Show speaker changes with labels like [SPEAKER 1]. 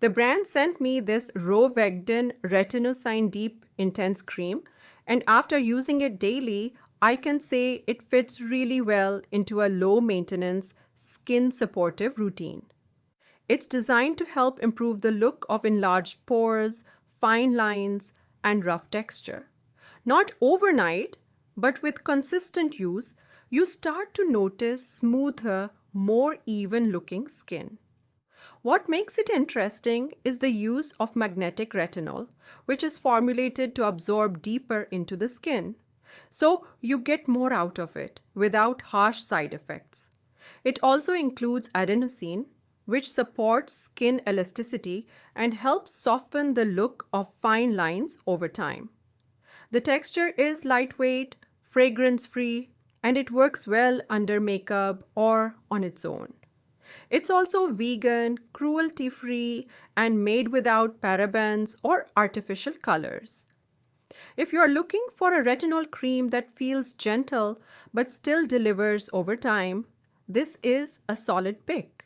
[SPEAKER 1] The brand sent me this ROVECTIN Retinosine Deep Intense Cream, and after using it daily, I can say it fits really well into a low-maintenance, skin-supportive routine. It's designed to help improve the look of enlarged pores, fine lines, and rough texture. Not overnight, but with consistent use, you start to notice smoother, more even-looking skin. What makes it interesting is the use of magnetic retinol, which is formulated to absorb deeper into the skin. So you get more out of it without harsh side effects. It also includes adenosine, which supports skin elasticity and helps soften the look of fine lines over time. The texture is lightweight, fragrance-free, and it works well under makeup or on its own. It's also vegan, cruelty-free, and made without parabens or artificial colors. If you're looking for a retinol cream that feels gentle but still delivers over time, this is a solid pick.